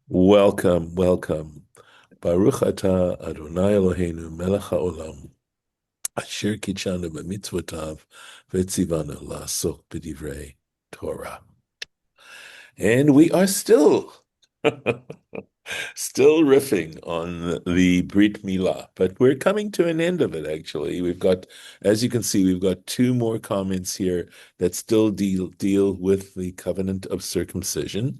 Welcome, welcome. Baruch atah Adonai Eloheinu melech haolam, asher kitshanu b'mitzvotav v'tzivanu la'asok b'divrei Torah. And we are still riffing on the Brit Milah, but we're coming to an end of it, actually. As you can see, we've got two more comments here that still deal with the covenant of circumcision.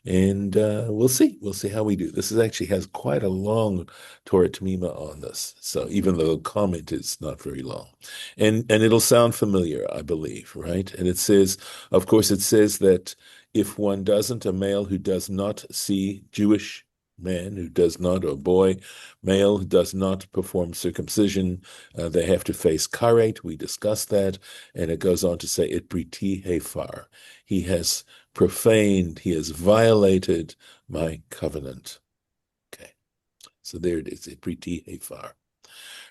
And we'll see. We'll see how we do. This actually has quite a long Torah T'mimah on this. So even though the comment is not very long. And it'll sound familiar, I believe, right? And it says, of course, it says that if one doesn't, a male who does not see Jewish man who does not, or boy, male who does not perform circumcision, they have to face karet. We discussed that, and it goes on to say, "Et briti hefar." He has profaned, he has violated my covenant. Okay, so there it is, "Et briti hefar."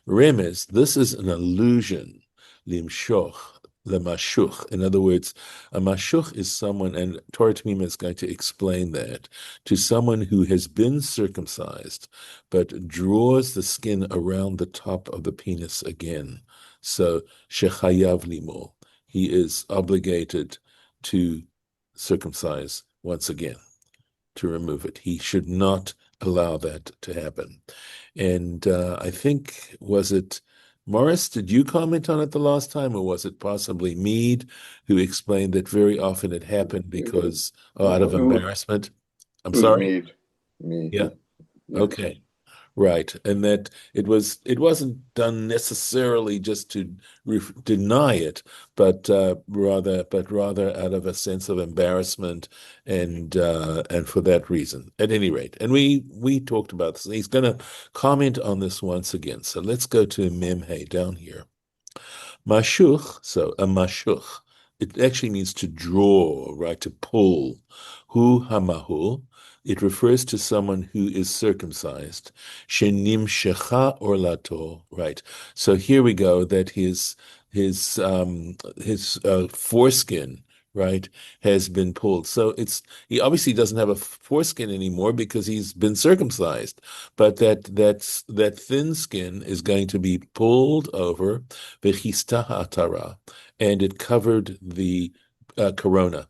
Remez, this is an allusion, limshoch, lemashuch. In other words, a mashuch is someone, and Torah Temimah is going to explain that, to someone who has been circumcised, but draws the skin around the top of the penis again. So, shechayav limo, he is obligated to circumcise once again, to remove it. He should not allow that to happen. And I think, was it Morris, did you comment on it the last time, or was it possibly Mead who explained that very often it happened It was, because out of it embarrassment? I'm was sorry? me. Yeah. Yeah. Okay. Right, and that it wasn't done necessarily just to deny it, but rather out of a sense of embarrassment and for that reason. At any rate, and we talked about this. He's going to comment on this once again. So let's go to Memhe down here. Mashuch, so a mashuch, it actually means to draw, right, to pull. Hu hamahu, it refers to someone who is circumcised. Shenim shecha orlato, right. So here we go, that his foreskin, right, has been pulled. So he obviously doesn't have a foreskin anymore because he's been circumcised. But that thin skin is going to be pulled over v'chista ha'atara, and it covered the corona,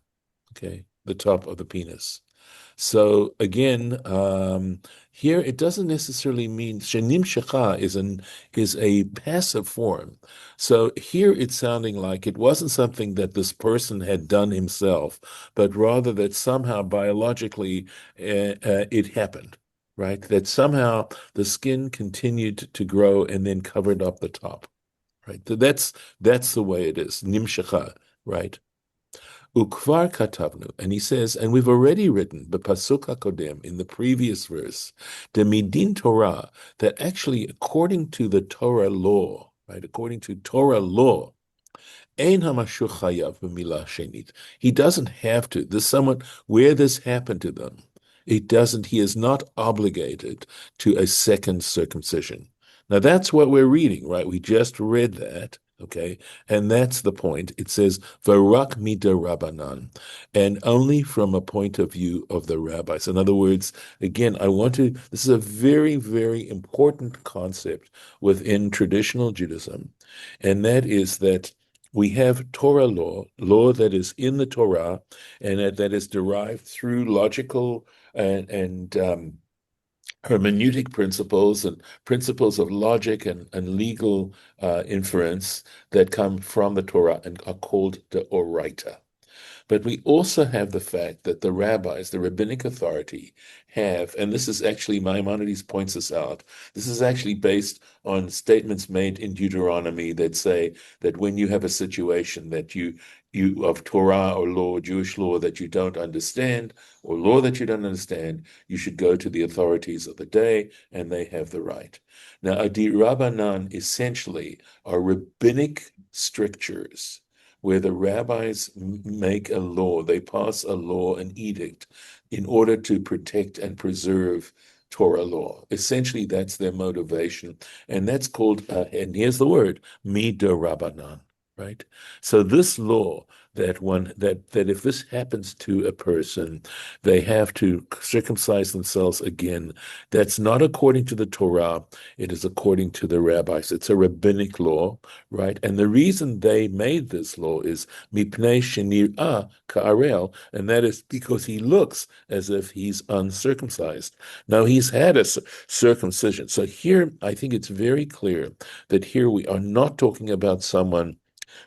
okay, the top of the penis. So again, here it doesn't necessarily mean shenim shecha is a passive form. So here it's sounding like it wasn't something that this person had done himself, but rather that somehow biologically it happened, right? That somehow the skin continued to grow and then covered up the top, right? That's the way it is, nimshecha, right? Ukvar katavnu, and he says, and we've already written b'pasuk hakodem in the previous verse, the midin Torah, that actually according to the Torah law, right, according to Torah law, ein hamashuch chayav b'milah shenit. He doesn't have to. There's someone where this happened to them. It doesn't. He is not obligated to a second circumcision. Now that's what we're reading, right? We just read that. Okay, and that's the point. It says "Varak mida Rabbanan," and only from a point of view of the rabbis. In other words, again, this is a very, very important concept within traditional Judaism, and that is that we have Torah law that is in the Torah, and that is derived through logical and hermeneutic principles and principles of logic and legal inference that come from the Torah and are called the Oraita. But we also have the fact that the rabbis, the rabbinic authority, have, and this is actually, Maimonides points this out, this is actually based on statements made in Deuteronomy that say that when you have a situation that you of Torah or law, Jewish law that you don't understand, or law that you don't understand, you should go to the authorities of the day, and they have the right. Now, Adi Rabbanan essentially are rabbinic strictures where the rabbis make a law, they pass a law, an edict, in order to protect and preserve Torah law. Essentially, that's their motivation. And that's called, and here's the word, midah rabbanan, right? So this law that if this happens to a person, they have to circumcise themselves again. That's not according to the Torah. It is according to the rabbis. It's a rabbinic law, right? And the reason they made this law is mipnei shenir'ah ka'arel, and that is because he looks as if he's uncircumcised. Now he's had a circumcision. So here, I think it's very clear that here we are not talking about someone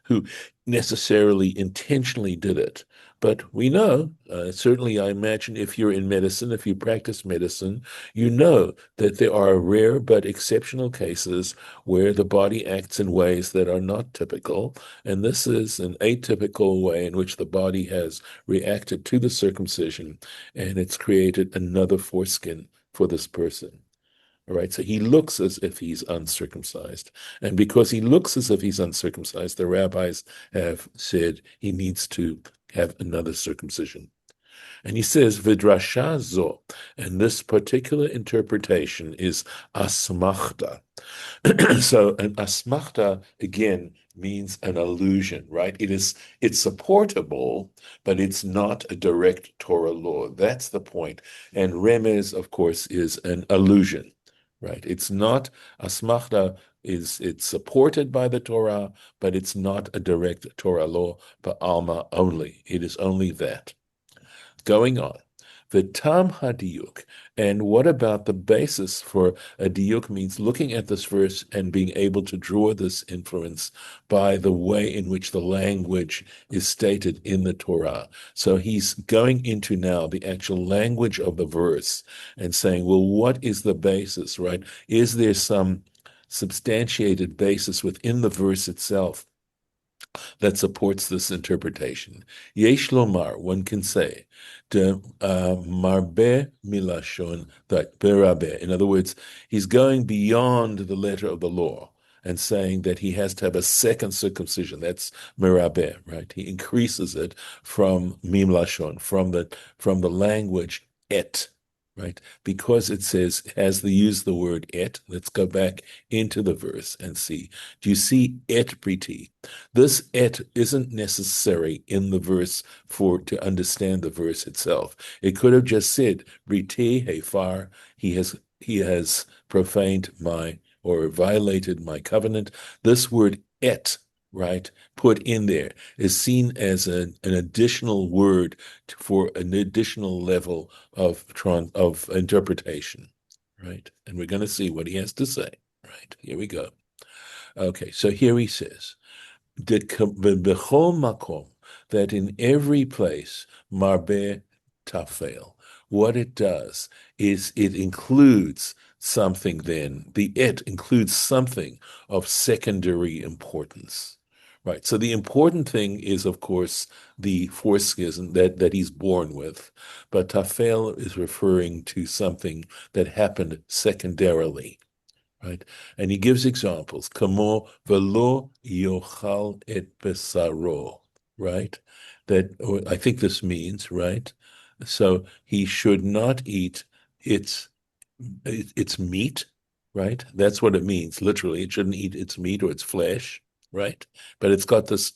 who necessarily intentionally did it. But we know, certainly I imagine if you're in medicine, if you practice medicine, you know that there are rare but exceptional cases where the body acts in ways that are not typical. And this is an atypical way in which the body has reacted to the circumcision, and it's created another foreskin for this person. All right, so he looks as if he's uncircumcised. And because he looks as if he's uncircumcised, the rabbis have said he needs to have another circumcision. And he says, Vidrasha zo, and this particular interpretation is asmachta. So an asmachta, again, means an allusion, right? It's supportable, but it's not a direct Torah law. That's the point. And remez, of course, is an allusion. Right. It's not asmachta it's supported by the Torah, but it's not a direct Torah law, but alma only. It is only that. Going on. The tam hadiyuk. And what about the basis for a diyuk means looking at this verse and being able to draw this inference by the way in which the language is stated in the Torah. So he's going into now the actual language of the verse and saying, well, what is the basis, right? Is there some substantiated basis within the verse itself that supports this interpretation? Yesh lomar, one can say, de marbe milashon, that berabe. In other words, he's going beyond the letter of the law and saying that he has to have a second circumcision. That's merabe, right? He increases it from mimlashon, from the language et. Right? Because it says, has the use the word et. Let's go back into the verse and see. Do you see et bריתי? This et isn't necessary in the verse to understand the verse itself. It could have just said, bריתי hefar, he has profaned or violated my covenant. This word et, right, put in there is seen as an additional word for an additional level of interpretation, right? And we're going to see what he has to say, right? Here we go. Okay, so here he says, b'chol makom, that in every place, marbe tafel, what it does is it includes something then, the et includes something of secondary importance. Right. So the important thing is, of course, the foreskin that he's born with, but tafel is referring to something that happened secondarily. Right. And he gives examples. Kamo velo yochal et besaro. Right. That I think this means, right. So he should not eat its meat. Right. That's what it means. Literally, it shouldn't eat its meat or its flesh. Right? But it's got this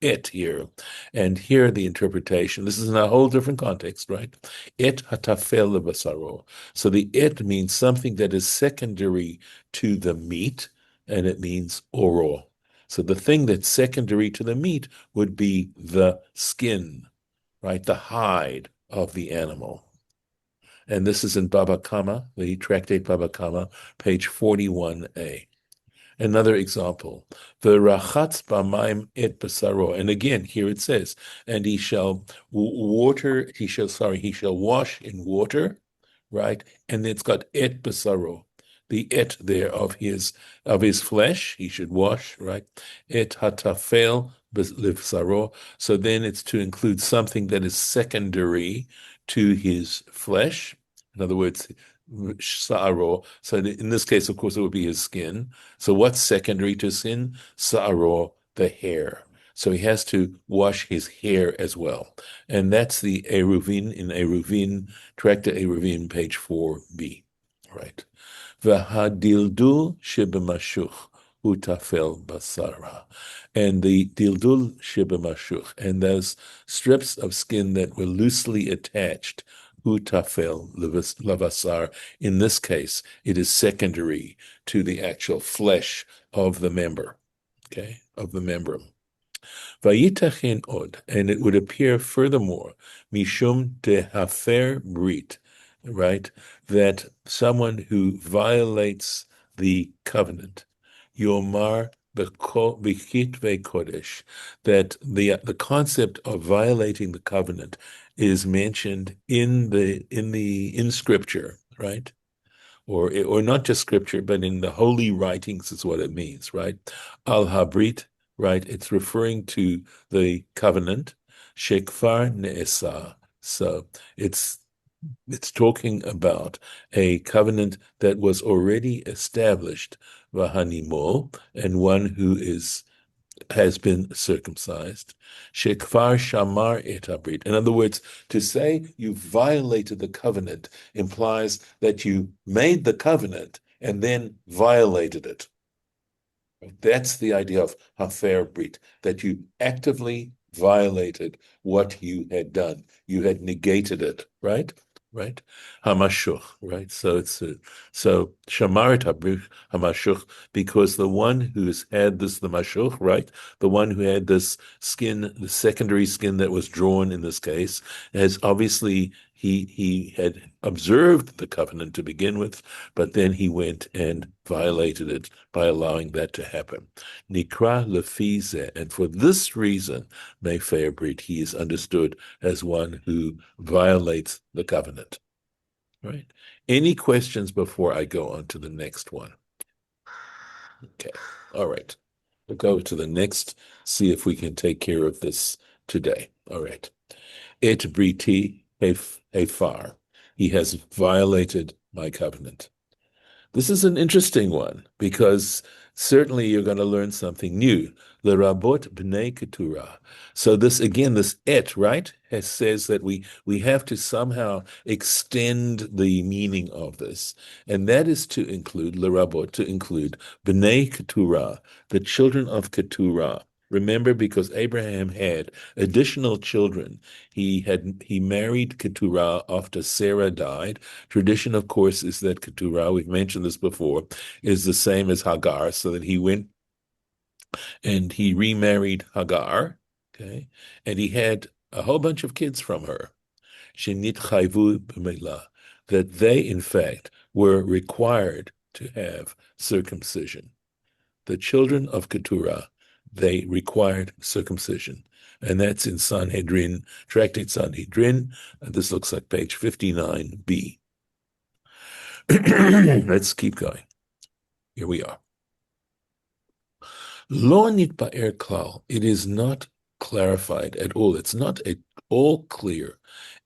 et here. And here the interpretation, this is in a whole different context, right? Et hatafel lebasaro. So the et means something that is secondary to the meat, and it means oro. So the thing that's secondary to the meat would be the skin, right? The hide of the animal. And this is in Baba Kama, the tractate Baba Kama, page 41a. Another example, the rachatz b'mayim et basaro, and again here it says, and he shall wash in water, right? And it's got et basaro, the et there of his flesh, he should wash, right? Et hatafel b'saro. So then it's to include something that is secondary to his flesh. In other words, sa'aro. So in this case, of course, it would be his skin. So what's secondary to skin? Sa'aro, the hair. So he has to wash his hair as well. And that's the Eruvin in Eruvin, Tractate Eruvin, page 4b. Right. V'hadildul shebemashuch. utafel basara. And the dildul shebemashuch, and those strips of skin that were loosely attached, utafel lavasar. In this case, it is secondary to the actual flesh of the member, okay, of the member. Vayitachin od, and it would appear furthermore, mishum dehafer brit, right, that someone who violates the covenant, yomar b'kitve kodesh, that the concept of violating the covenant is mentioned in scripture, right? Or not just scripture, but in the holy writings is what it means, right? Al habrit, right? It's referring to the covenant, shekfar ne'esa. So it's talking about a covenant that was already established, vahanimol, and one who has been circumcised. Shekfar shamar et habrit. In other words, to say you violated the covenant implies that you made the covenant and then violated it. That's the idea of hafer brit, that you actively violated what you had done. You had negated it, right? Right? Hamashuch, right? So so shamarit hamashuch, because the one who's had the mashuch, right? The one who had this skin, the secondary skin that was drawn in this case, has obviously he had observed the covenant to begin with, but then he went and violated it by allowing that to happen. Nikra lefize, and for this reason, Mefer Brit, he is understood as one who violates the covenant. Right? Any questions before I go on to the next one? Okay. All right. We'll go to the next, see if we can take care of this today. All right. Et Briti Hefar. He has violated my covenant. This is an interesting one because certainly you're going to learn something new. Lerabot b'nei Keturah. So this again, this et, right, says that we have to somehow extend the meaning of this, and that is to include lerabot, to include b'nei Keturah, the children of Keturah. Remember, because Abraham had additional children, he married Keturah after Sarah died. Tradition, of course, is that Keturah, we've mentioned this before, is the same as Hagar, so that he went and he remarried Hagar, okay, and he had a whole bunch of kids from her. Shenit chayvu b'meila, that they, in fact, were required to have circumcision. The children of Keturah, they required circumcision. And that's in Sanhedrin, Tractate Sanhedrin. This looks like page 59b. Let's keep going. Here we are. Lo nitba'er klal. It is not clarified at all. It's not at all clear.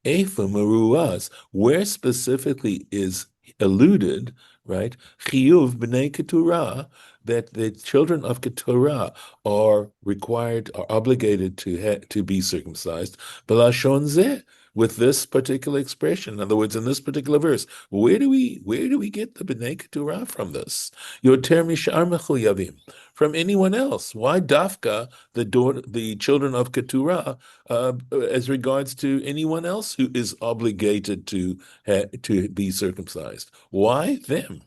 Efa meruaz, where specifically is alluded, right? Chiyuv b'nei Keturah, that the children of Keturah are required, are obligated to be circumcised. B'lashon zeh, with this particular expression. In other words, in this particular verse, where do we get the b'nei Keturah from this? Yoter mishar mechuyavim, from anyone else. Why dafka the children of Keturah as regards to anyone else who is obligated to be circumcised? Why them?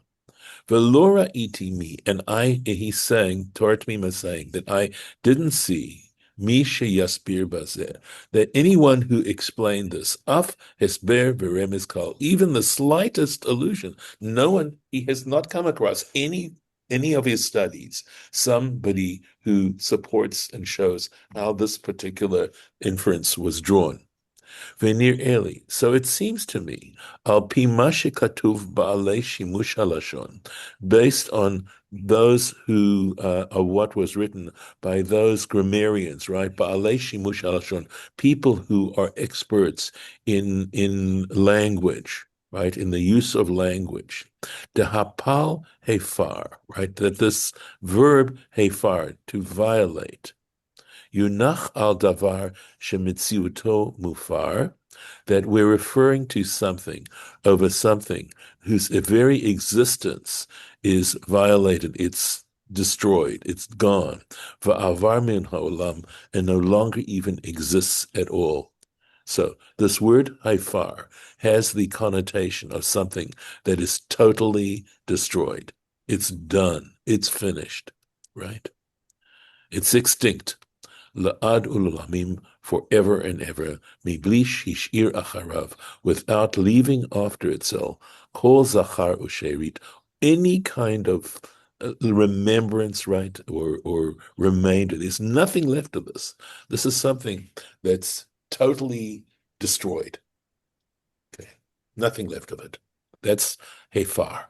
Velora iti me, and he's saying, Torah T'mimah is saying that I didn't see mi sheyaspir bazeh, that anyone who explained this, af hesber v'remez kal, even the slightest allusion, no one, he has not come across any of his studies, somebody who supports and shows how this particular inference was drawn. Venir Eli. So it seems to me, al pi ma shekatuv ba'alei shimush halashon, based on those who of what was written by those grammarians, right? Ba'alei shimush halashon, people who are experts in language, right? In the use of language. Dehapal hefar, right? That this verb hefar, to violate, Yunach al davar shemitziuto mufar, that we're referring to something over something whose very existence is violated. Its destroyed. It's gone. Va'avar min ha'olam, and no longer even exists at all. So this word haifar has the connotation of something that is totally destroyed. It's done. It's finished, right? It's extinct. La'ad ululamim, forever and ever, miblish hishir acharav, without leaving after itself, kol zachar usherit, any kind of remembrance, right, or remainder. There's nothing left of this. This is something that's totally destroyed. Okay, nothing left of it. That's hefar.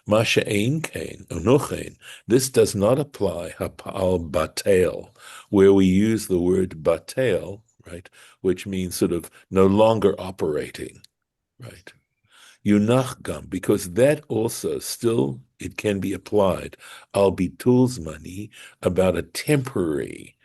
Masha ein kain, onochein. This does not apply hapal batel, where we use the word batel, right, which means sort of no longer operating, right? Yunach gam, because that also still it can be applied. Al bitul zmani, about a temporary,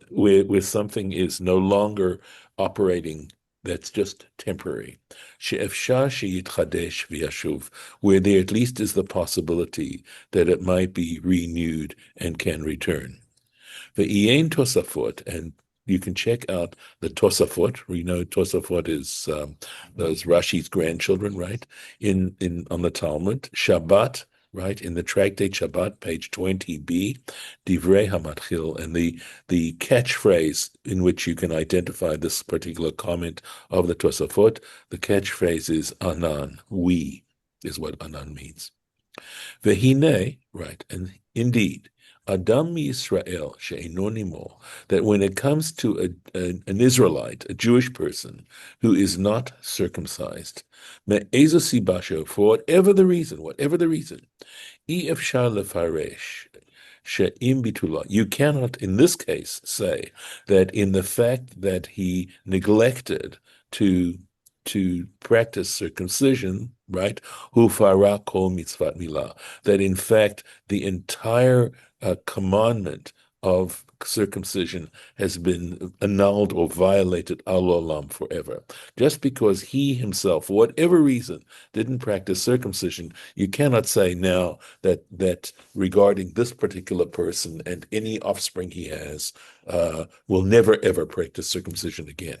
where something is no longer operating, that's just temporary. She'efshar sheyitchadesh v'yashuv, where there at least is the possibility that it might be renewed and can return. Ve'ien tosafot, and you can check out the Tosafot. We know Tosafot is those Rashi's grandchildren, right? In on the Talmud, Shabbat, right? In the tractate Shabbat, page 20b, Divrei Hamatchil, and the catchphrase in which you can identify this particular comment of the Tosafot. The catchphrase is Anan. We is what Anan means. Vehine, right? And indeed, Adam Yisrael she'enonimo, that when it comes to an Israelite, a Jewish person who is not circumcised, me'ezo sibasho, for whatever the reason, efshar lefaresh she'im bitula, you cannot in this case say that in the fact that he neglected to practice circumcision, right? Hu fara kol mitzvat milah, that in fact the entire commandment of circumcision has been annulled or violated al olam forever. Just because he himself, for whatever reason, didn't practice circumcision, you cannot say now that regarding this particular person and any offspring he has will never ever practice circumcision again.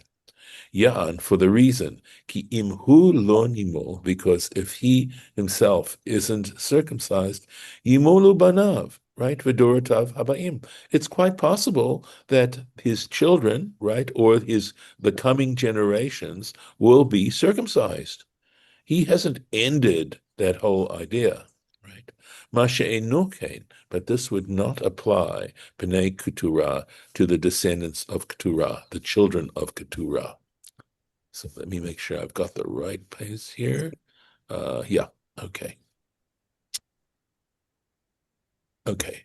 Ya'an, for the reason, ki imhu lo nimo, because if he himself isn't circumcised, yimolu banav, right? V'dorotav habaim. It's quite possible that his children, right, or the coming generations will be circumcised. He hasn't ended that whole idea, right? Masha enokein, but this would not apply, Pnei Keturah, to the descendants of Keturah, the children of Keturah. So let me make sure I've got the right place here. Yeah, okay. Okay.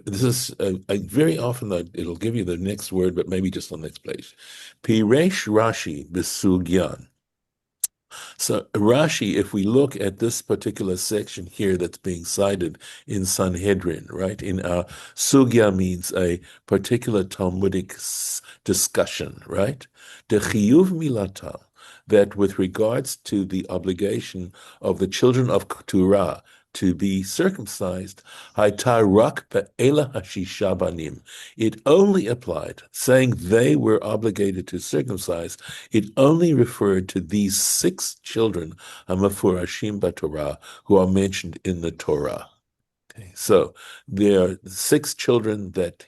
This is very often it'll give you the next word, but maybe just on the next place. Piresh Rashi besugyan. So Rashi, if we look at this particular section here that's being cited in Sanhedrin, right? In sugya means a particular Talmudic discussion, right? The chiyuv milata, that with regards to the obligation of the children of Keturah to be circumcised, hayta rak be'ela hashisha banim. It only applied, saying they were obligated to circumcise, it only referred to these 6 children, hamafurashim b'Torah, who are mentioned in the Torah. Okay, so there are 6 children that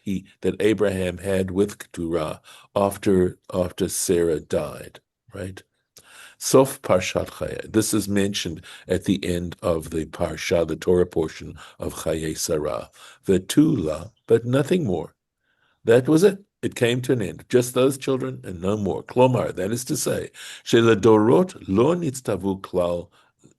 Abraham had with Keturah after Sarah died, right? Sof Parshat Chayei. This is mentioned at the end of the Parsha, the Torah portion of Chayei Sarah. Vetula, but nothing more. That was it. It came to an end. Just those children and no more. Klomar, that is to say, Sheladorot lo nitztavu klal,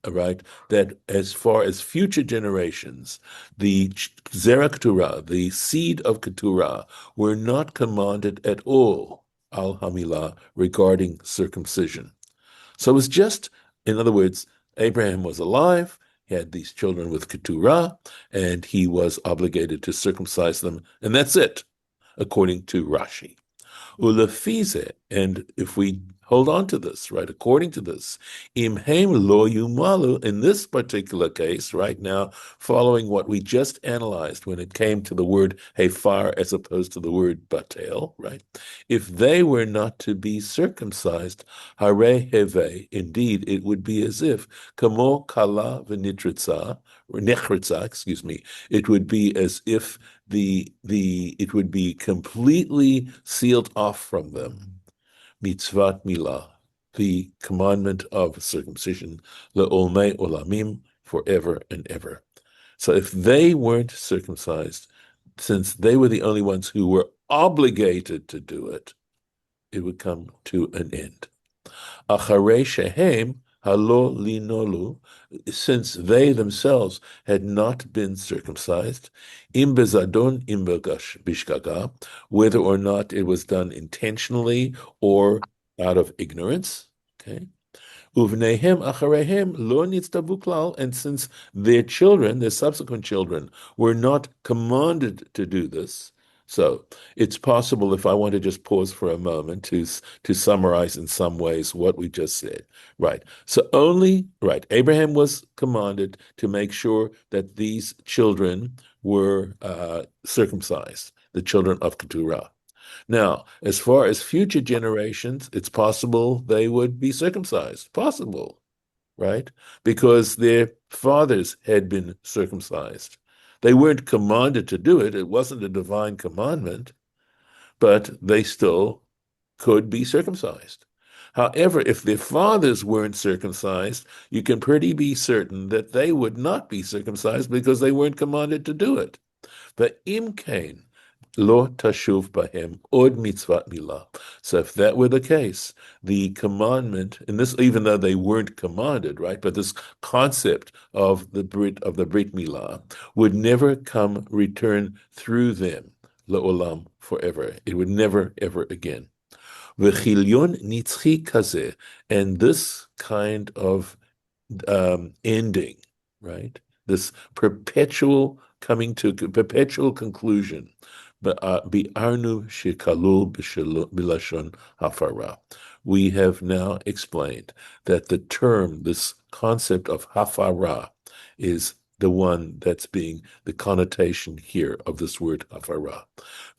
right? That as far as future generations, the Zera Keturah, the seed of Keturah, were not commanded at all, al hamilah, regarding circumcision. So it was just, in other words, Abraham was alive, he had these children with Keturah, and he was obligated to circumcise them, and that's it, according to Rashi. Ulefize, and if we hold on to this, right? According to this, imhem lo yumalu, in this particular case, right now, following what we just analyzed when it came to the word hefar as opposed to the word batel, right? If they were not to be circumcised, hare heve, indeed, it would be as if, kamo kala v'nitritza, or nechritza, excuse me, it would be as if it would be completely sealed off from them. Mitzvat milah, the commandment of circumcision, le'olmei olamim, forever and ever. So if they weren't circumcised, since they were the only ones who were obligated to do it, it would come to an end. Acharei shehem halo linolu, since they themselves had not been circumcised, im bezadon im bishgaga, whether or not it was done intentionally or out of ignorance, okay? Uvnehem acharehem lo nitztavu klal, and since their children, their subsequent children, were not commanded to do this, so it's possible, if I want to just pause for a moment to summarize in some ways what we just said. Right. So Abraham was commanded to make sure that these children were circumcised, the children of Keturah. Now, as far as future generations, it's possible they would be circumcised. Possible, right? Because their fathers had been circumcised. They weren't commanded to do it. It wasn't a divine commandment, but they still could be circumcised. However, if their fathers weren't circumcised, you can pretty be certain that they would not be circumcised because they weren't commanded to do it. But im kain, lo tashuv bahem od mitzvat milah. So if that were the case, the commandment, and this, even though they weren't commanded, right, but this concept of the brit milah would never return through them, le'olam, forever. It would never, ever again. V'chilyon nitzchi kazeh, and this kind of ending, right, this perpetual coming to perpetual conclusion, bi'arnu shekalul b'lashon hafara. We have now explained that the term, this concept of hafara, is the one that's being the connotation here of this word hafara.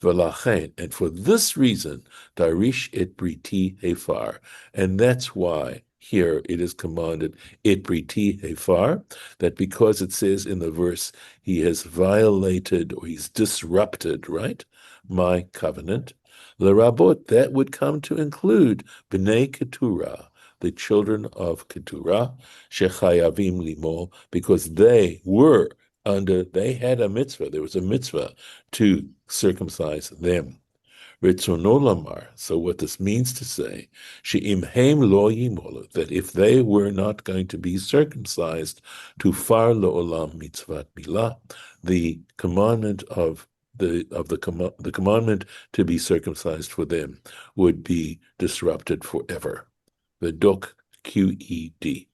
V'lachen, and for this reason, darish et b'riti hefar, and that's why here it is commanded et b'riti hefar, that because it says in the verse, he has violated or he's disrupted, right, my covenant, l'rabot, that would come to include b'nei Keturah, the children of Keturah, shechayavim limo, because they had a mitzvah, there was a mitzvah to circumcise them. Ritzono lamar, so what this means to say, she'imhem lo yimolu, that if they were not going to be circumcised, to far lo'olam mitzvat milah, the commandment of the commandment to be circumcised for them would be disrupted forever. V'dok QED.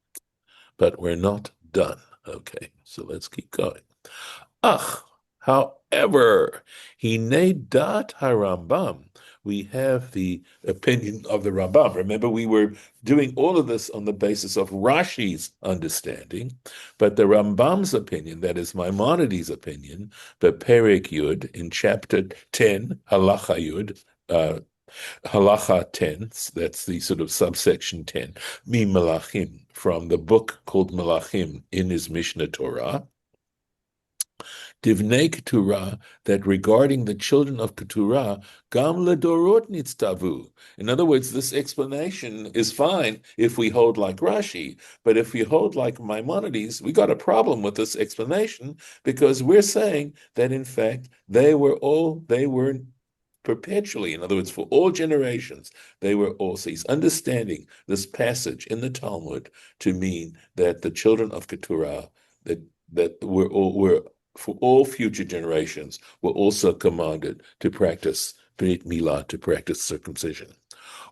But we're not done. Okay, so let's keep going. However, Hine dat harambam, we have the opinion of the Rambam. Remember, we were doing all of this on the basis of Rashi's understanding, but the Rambam's opinion, that is Maimonides' opinion, the Perek Yud in chapter 10, Halacha Yud, Halacha 10, that's the sort of subsection 10, Mi Malachim, from the book called Malachim in his Mishnah Torah, Divnei Keturah, that regarding the children of Keturah, Gam ledorot nitztavu. In other words, this explanation is fine if we hold like Rashi, but if we hold like Maimonides, we got a problem with this explanation because we're saying that in fact they were perpetually, in other words, for all generations, they were all. So he's understanding this passage in the Talmud to mean that the children of Keturah, that were for all future generations, were also commanded to practice Brit Milah, to practice circumcision.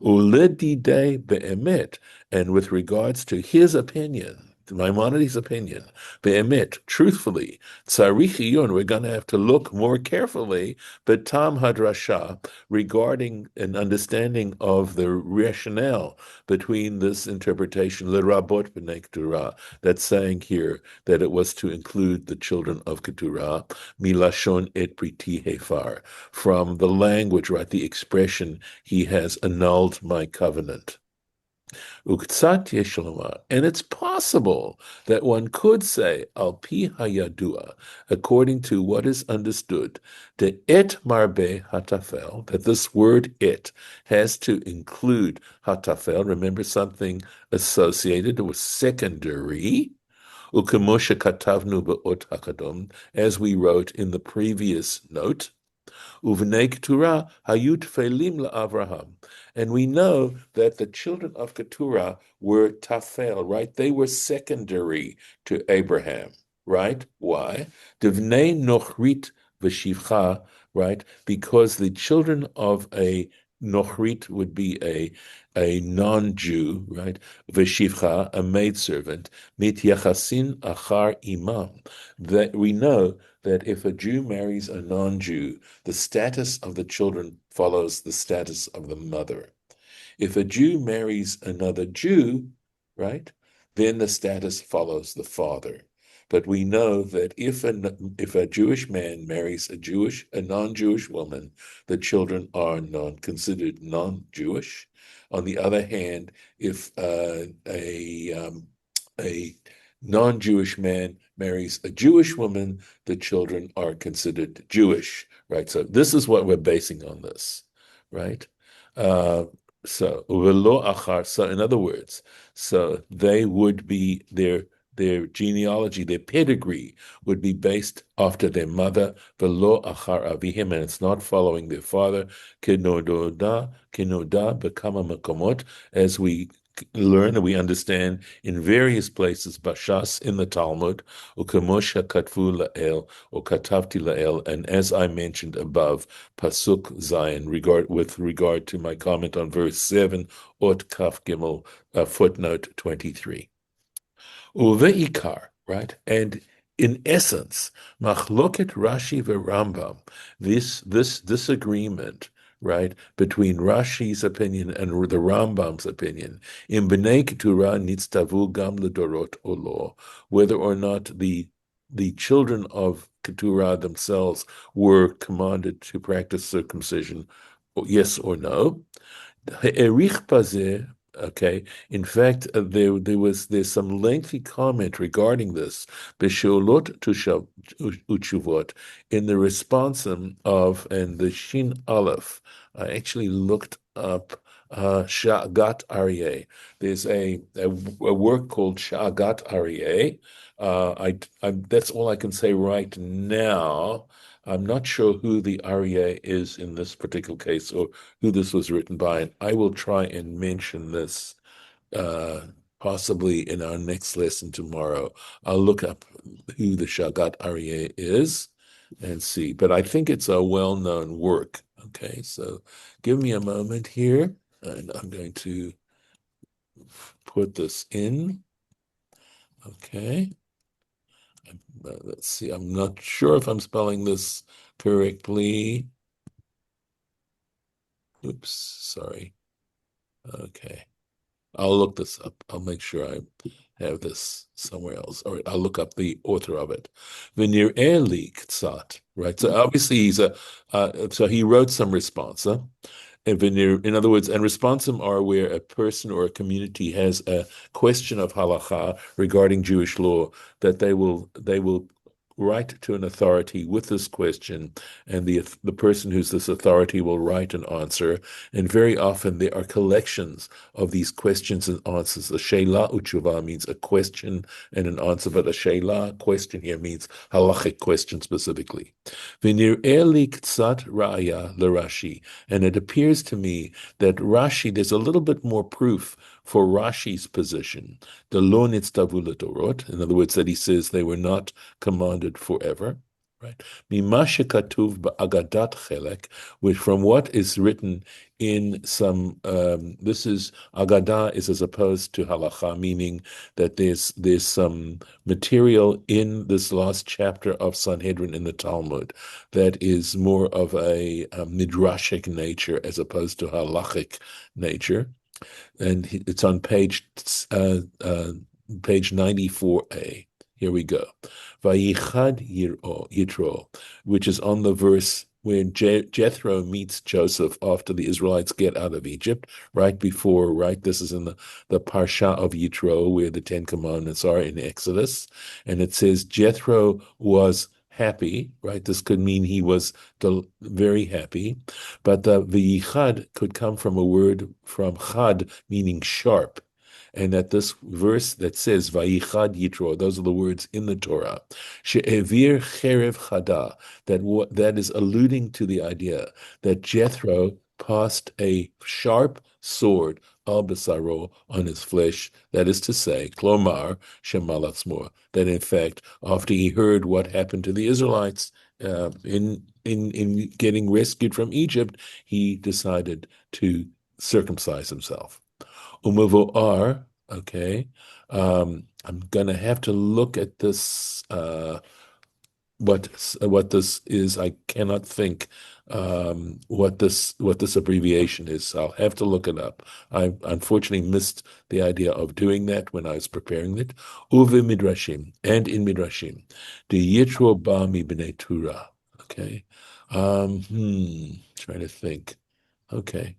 Uledidei be'emet, and with regards to his opinion, Maimonides' opinion, be'emet, truthfully, tzarich we're going to have to look more carefully, betam hadrasha, regarding an understanding of the rationale between this interpretation, lerabot b'nei Keturah, that's saying here that it was to include the children of Keturah, milashon et b'riti hefar, from the language, right, the expression, he has annulled my covenant. Uktsat yesh lomar, and it's possible that one could say, al pi hayadua, according to what is understood, the et marbe hatafel, that this word it has to include hatafel, remember something associated with secondary, ukemoshe katavnu be'ot hakadom, as we wrote in the previous note, Uvnei Keturah hayut felim la'Avraham. And we know that the children of Keturah were tafel, right? They were secondary to Abraham, right? Why? Divnei nochrit v'shivcha, right? Because the children of a nochrit would be a non-Jew, right? V'shivcha, a maidservant, mit yachasin achar imam. That we know that if a Jew marries a non-Jew, the status of the children follows the status of the mother. If a Jew marries another Jew, right, then the status follows the father. But we know that if a Jewish man marries a non-Jewish woman, the children are considered non-Jewish. On the other hand, if a non-Jewish man marries a Jewish woman, the children are considered Jewish, right? So this is what we're basing on this, right? So velo achar. So in other words, so they would be their genealogy, their pedigree would be based after their mother, velo achar avihim, and it's not following their father. Kenoda bekama makomot, as we learn and we understand in various places, Bashas in the Talmud, Ukemosh HaKatvu La'el, or Katavti La'el, and as I mentioned above, Pasuk Zayin, with regard to my comment on verse 7, Ot Kaf Gimel, footnote 23. Uve'ikar, right? And in essence, Machloket Rashi veRambam, this disagreement, right, between Rashi's opinion and the Rambam's opinion, in B'nei Keturah nitztavu gam ledorot olo, whether or not the children of Keturah themselves were commanded to practice circumcision, yes or no. Okay. In fact, there's some lengthy comment regarding this. Besheolot uchuvot, in the responsum of, and the Shin Aleph. I actually looked up Sha'agat Aryeh. There's a work called Sha'agat Aryeh. That's all I can say right now. I'm not sure who the Aryeh is in this particular case, or who this was written by, and I will try and mention this possibly in our next lesson tomorrow. I'll look up who the Shagat Aryeh is and see, but I think it's a well-known work. Okay, so give me a moment here, and I'm going to put this in. Okay. Let's see, I'm not sure if I'm spelling this correctly. Oops, sorry. Okay. I'll look this up. I'll make sure I have this somewhere else. All right, I'll look up the author of it. V'nir'eh ktsat, right? So obviously so he wrote some responsa. In other words, and responsum are where a person or a community has a question of halacha regarding Jewish law, that they will write to an authority with this question, and the person who's this authority will write an answer. And very often there are collections of these questions and answers. A sheila utshuva means a question and an answer, but a sheila, question here, means halachic question specifically. V'nir'eh li ktsat ra'aya l'Rashi, and it appears to me that Rashi, there's a little bit more proof for Rashi's position, the lo nitztavu ledorot, in other words, that he says they were not commanded forever. right? Mima shekatuv ba'agadat chelek, which from what is written in some, this is, Agadah is as opposed to halacha, meaning that there's some material in this last chapter of Sanhedrin in the Talmud that is more of a midrashic nature as opposed to halachic nature. And it's on page 94a. Here we go. Vayichad Yitro, which is on the verse where Jethro meets Joseph after the Israelites get out of Egypt, right before, right? This is in the Parsha of Yitro, where the Ten Commandments are in Exodus. And it says Jethro was happy, right? This could mean he was very happy, but the Vayichad could come from a word from chad, meaning sharp. And that this verse that says Vayichad Yitro, those are the words in the Torah, She'evir cherev chada, that is alluding to the idea that Jethro passed a sharp sword al besaro on his flesh, that is to say, klomar shemalatzmor, that in fact, after he heard what happened to the Israelites in getting rescued from Egypt, he decided to circumcise himself. Umuvoar, okay. I'm gonna have to look at this. What this is, I cannot think what this abbreviation is. I'll have to look it up. I unfortunately missed the idea of doing that when I was preparing it. Uve midrashim, and in midrashim, the yitro ba mi b'nei Torah. Okay, trying to think. Okay,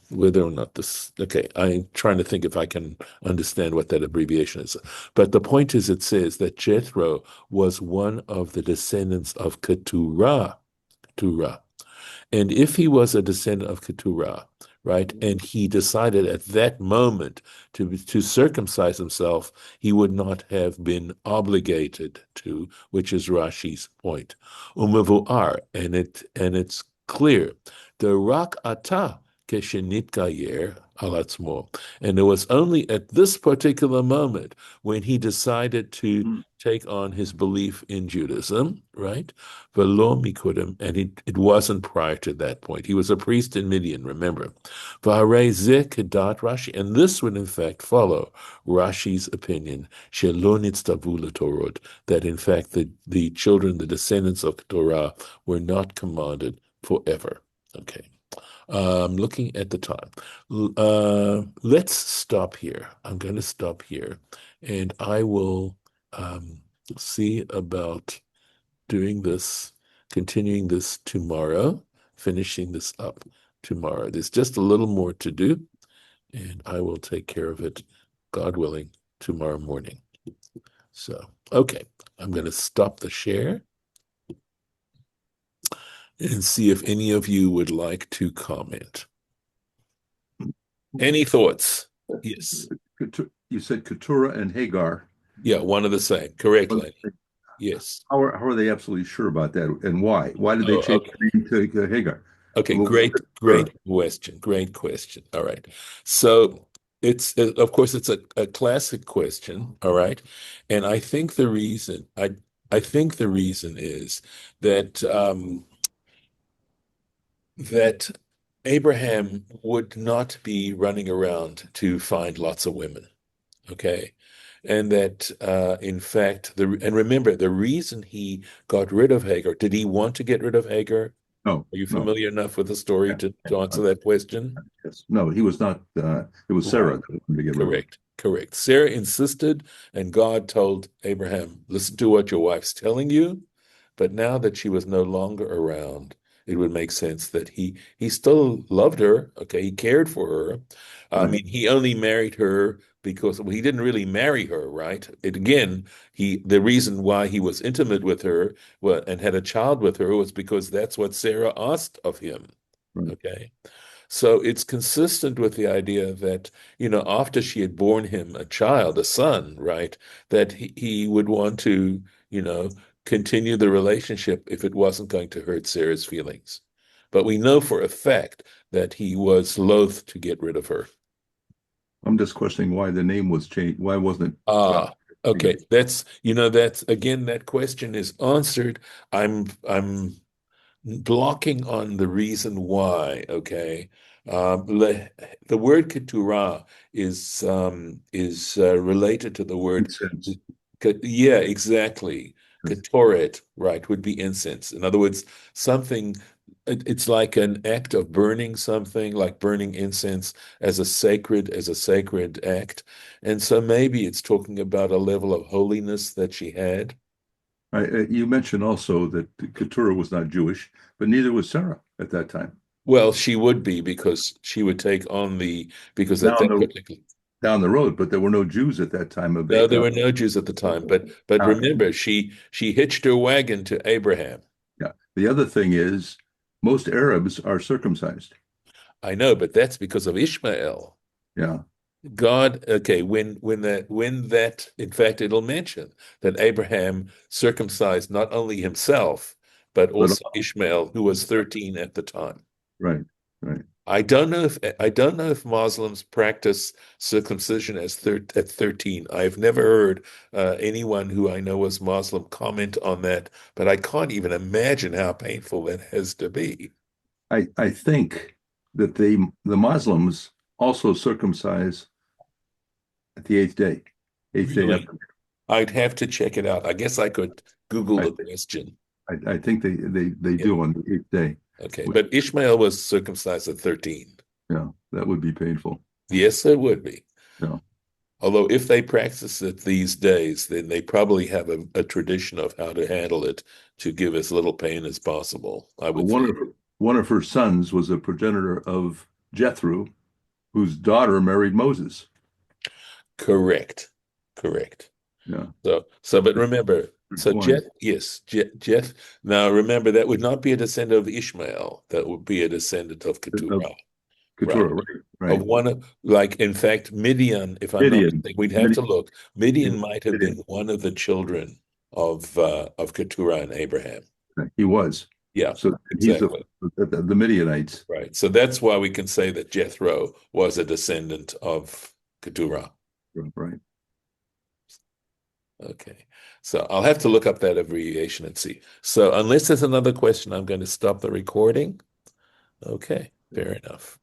whether or not this, okay, I'm trying to think if I can understand what that abbreviation is. But the point is, it says that Jethro was one of the descendants of Keturah. And if he was a descendant of Keturah, right, and he decided at that moment to circumcise himself, he would not have been obligated to, which is Rashi's point. Umevuar, and it's clear. The rak ata keshenit gayer alatzmo. And it was only at this particular moment when he decided to take on his belief in Judaism, right? Velo mikudim, and it wasn't prior to that point. He was a priest in Midian, remember. V'harei zeh kedat Rashi, and this would in fact follow Rashi's opinion, shelo nitztavu l'torot, that in fact the children, the descendants of Torah, were not commanded forever. Okay. Looking at the time. Let's stop here. I'm going to stop here, and I will see about doing this, continuing this tomorrow, finishing this up tomorrow. There's just a little more to do, and I will take care of it, God willing, tomorrow morning. So, okay, I'm going to stop the share and see if any of you would like to comment. Any thoughts? Yes. You said Keturah and Hagar. Yeah, one of the same. Correct, Lenny. Yes. How are they absolutely sure about that, and why? Why did they change the name to Hagar? Okay, great question. Great question. All right. So it's of course it's a classic question. All right, and I think the reason is that that Abraham would not be running around to find lots of women, okay? And that, in fact, and remember, the reason he got rid of Hagar, did he want to get rid of Hagar? No. Are you familiar enough with the story to answer that question? Yes. No, he was not. It was Sarah that wanted to get rid of him. Correct. Sarah insisted, and God told Abraham, listen to what your wife's telling you. But now that she was no longer around, it would make sense that he still loved her. Okay, he cared for her. I mean, he only married her because he didn't really marry her, right? The reason why he was intimate with her and had a child with her was because that's what Sarah asked of him. Right. Okay. So it's consistent with the idea that, after she had borne him a child, a son, right, that he would want to, continue the relationship if it wasn't going to hurt Sarah's feelings. But we know for a fact that he was loath to get rid of her. I'm just questioning why the name was changed. Why wasn't it? Okay, that's again, that question is answered. I'm blocking on the reason why. Okay, the word Keturah is related to the word. Incense. Yeah, exactly. Yes. Ketoret, right, would be incense. In other words, something. It's like an act of burning something, like burning incense as a sacred act. And so maybe it's talking about a level of holiness that she had. You mentioned also that Keturah was not Jewish, but neither was Sarah at that time. Well, she would be because she would take on because at Down that the particular, down the road, but there were no Jews at that time of no, there were no Jews at the time. But uh, remember, she hitched her wagon to Abraham. yeah. The other thing is most Arabs are circumcised. I know, but that's because of Ishmael. Yeah. God, okay, when that, in fact, it'll mention that Abraham circumcised not only himself, but But also Ishmael, who was 13 at the time. right, right. I don't know if Muslims practice circumcision at 13. I've never heard anyone who I know was Muslim comment on that, but I can't even imagine how painful that has to be. I think that the Muslims also circumcise at the eighth day Really? after. I'd have to check it out. I guess I could Google I the think question. I think they Yeah. do on the eighth day. Okay. But Ishmael was circumcised at 13. Yeah, that would be painful. Yes, it would be. Yeah. Although if they practice it these days, then they probably have a tradition of how to handle it to give as little pain as possible, I would One think. of one of her sons was a progenitor of Jethro, whose daughter married Moses. Correct. Correct. Yeah. But remember, so One. Jeth. Now remember, that would not be a descendant of Ishmael. That would be a descendant of Of Keturah, right? Keturah, right, Of right. one of, like, in fact, Midian, if I'm not Midian. mistaken, we'd have to Midian. look. Midian might have been Midian. one of the children of Keturah and Abraham. He was. Yeah, So he's exactly. the Midianites. Right. So that's why we can say that Jethro was a descendant of Keturah. Right. Okay. So I'll have to look up that abbreviation and see. So unless there's another question, I'm going to stop the recording. Okay, fair enough.